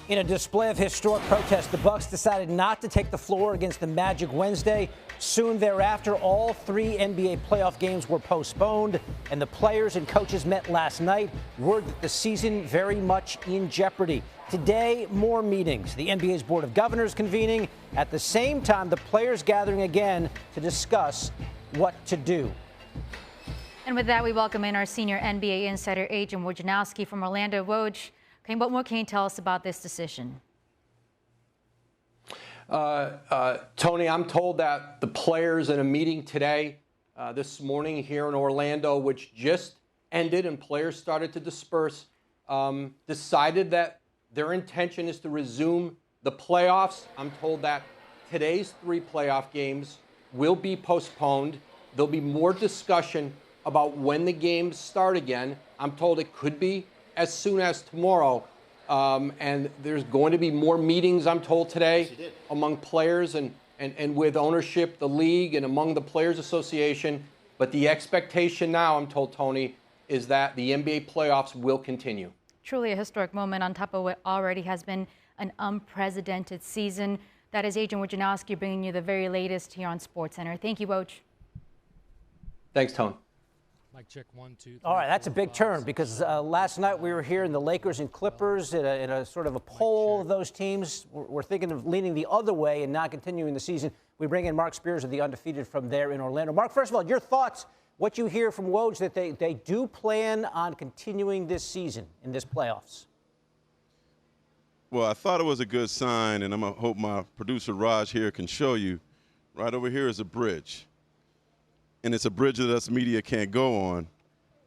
In a display of historic protest, the Bucks decided not to take the floor against the Magic Wednesday. Soon thereafter, all 3 NBA playoff games were postponed, and the players and coaches met last night. Word that the season very much in jeopardy. Today, more meetings. The NBA's Board of Governors convening. At the same time, the players gathering again to discuss what to do. And with that, we welcome in our senior NBA insider, Adrian Wojnarowski from Orlando. Woj, what more can you tell us about this decision? Tony, I'm told that the players in a meeting today, this morning here in Orlando, which just ended and players started to disperse, decided that their intention is to resume the playoffs. I'm told that today's 3 playoff games will be postponed. There'll be more discussion about when the games start again. I'm told it could be as soon as tomorrow. And there's going to be more meetings, I'm told, today among players and with ownership, the league, and among the Players Association. But the expectation now, I'm told, Tony, is that the NBA playoffs will continue. Truly a historic moment on top of what already has been an unprecedented season. That is Adrian Wojnarowski bringing you the very latest here on SportsCenter. Thank you, Woj. Thanks, Tony. Mic check 1, 2, 3. All right, that's a big turn because last night we were here in the Lakers and Clippers in a sort of a poll of those teams. We're thinking of leaning the other way and not continuing the season. We bring in Mark Spears of the Undefeated from there in Orlando. Mark, first of all, your thoughts, what you hear from Woj that they do plan on continuing this season in this playoffs. Well, I thought it was a good sign, and I'm going to hope my producer Raj here can show you. Right over here is a bridge. And it's a bridge that us media can't go on.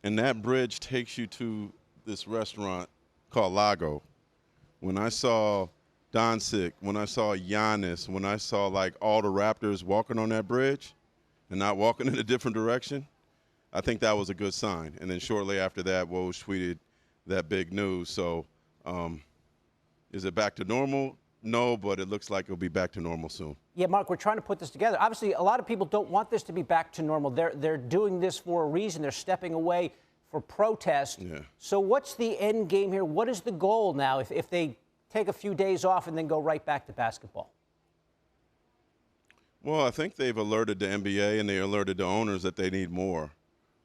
And that bridge takes you to this restaurant called Lago. When I saw Doncic, when I saw Giannis, when I saw like all the Raptors walking on that bridge and not walking in a different direction, I think that was a good sign. And then shortly after that, Woj tweeted that big news. So is it back to normal? No, but it looks like it'll be back to normal soon. Yeah, Mark, we're trying to put this together. Obviously, a lot of people don't want this to be back to normal. They're doing this for a reason. They're stepping away for protest. Yeah. So what's the end game here? What is the goal now if they take a few days off and then go right back to basketball? Well, I think they've alerted the NBA and they alerted the owners that they need more.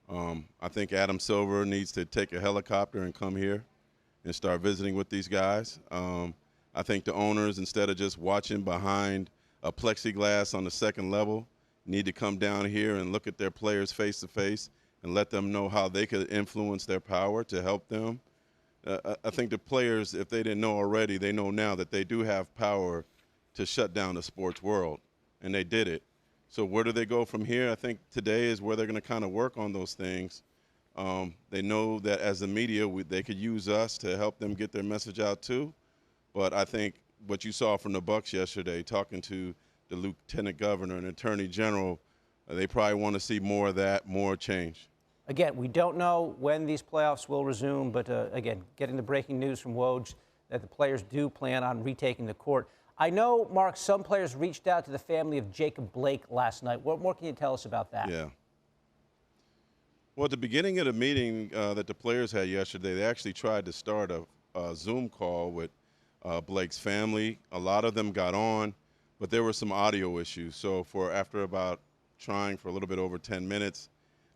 I think Adam Silver needs to take a helicopter and come here and start visiting with these guys. I think the owners, instead of just watching behind a plexiglass on the second level, need to come down here and look at their players face to face and let them know how they could influence their power to help them. I think the players, if they didn't know already, they know now that they do have power to shut down the sports world, and they did it. So where do they go from here? I think today is where they're going to kind of work on those things. They know that as the media, they could use us to help them get their message out too. But I think what you saw from the Bucks yesterday, talking to the lieutenant governor and attorney general, they probably want to see more of that, more change. Again, we don't know when these playoffs will resume, but again, getting the breaking news from Woj that the players do plan on retaking the court. I know, Mark, some players reached out to the family of Jacob Blake last night. What more can you tell us about that? Yeah. Well, at the beginning of the meeting that the players had yesterday, they actually tried to start a Zoom call with Blake's family. A lot of them got on, but there were some audio issues. So after about trying for a little bit over 10 minutes,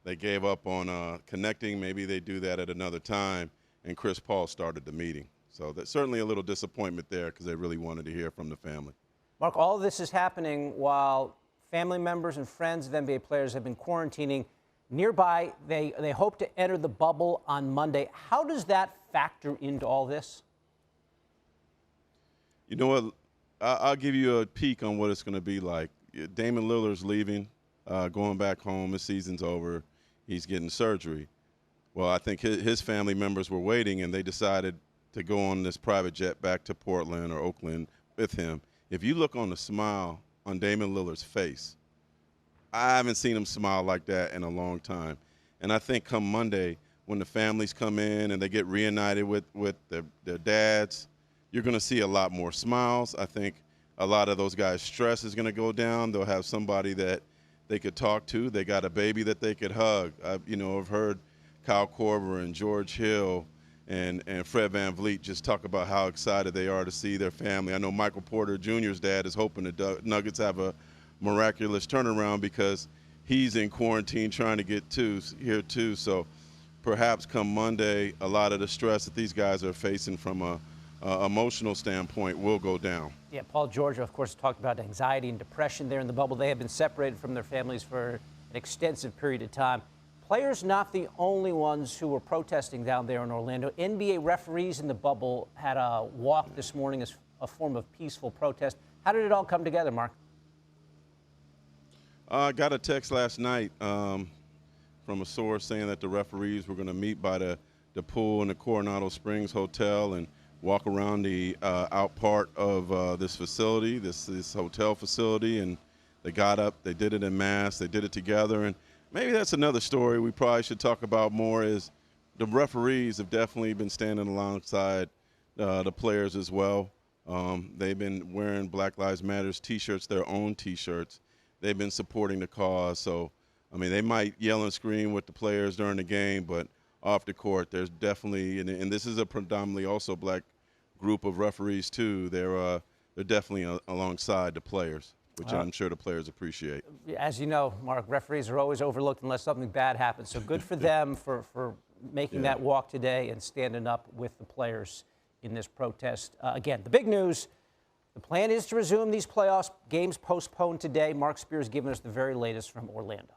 they gave up on connecting. Maybe they do that at another time, and Chris Paul started the meeting. So that's certainly a little disappointment there because they really wanted to hear from the family. Mark, all of this is happening while family members and friends of NBA players have been quarantining. Nearby, they hope to enter the bubble on Monday. How does that factor into all this? You know what? I'll give you a peek on what it's going to be like. Damian Lillard's leaving, going back home. His season's over. He's getting surgery. Well, I think his family members were waiting, and they decided to go on this private jet back to Portland or Oakland with him. If you look on the smile on Damian Lillard's face, I haven't seen him smile like that in a long time. And I think come Monday, when the families come in and they get reunited with their dads, you're going to see a lot more smiles. I think a lot of those guys' stress is going to go down. They'll have somebody that they could talk to. They got a baby that they could hug. I've heard Kyle Korver and George Hill and Fred VanVleet just talk about how excited they are to see their family. I know Michael Porter Jr.'s dad is hoping the Nuggets have a miraculous turnaround because he's in quarantine trying to get here too. So perhaps come Monday, a lot of the stress that these guys are facing from a emotional standpoint will go down. Yeah, Paul George, of course, talked about anxiety and depression there in the bubble. They have been separated from their families for an extensive period of time. Players not the only ones who were protesting down there in Orlando. NBA referees in the bubble had a walk this morning as a form of peaceful protest. How did it all come together, Mark? I got a text last night from a source saying that the referees were going to meet by the pool in the Coronado Springs Hotel and walk around the out part of this facility, this hotel facility, and they got up, they did it en masse, they did it together, and maybe that's another story we probably should talk about more is the referees have definitely been standing alongside the players as well. They've been wearing Black Lives Matters T-shirts, their own T-shirts. They've been supporting the cause. So, I mean, they might yell and scream with the players during the game, but off the court, there's definitely, and this is a predominantly also black group of referees too. They're definitely alongside the players, which I'm sure the players appreciate. As you know, Mark, referees are always overlooked unless something bad happens. So good for them for making that walk today and standing up with the players in this protest. Again, the big news, the plan is to resume these playoffs games postponed today. Mark Spears giving us the very latest from Orlando.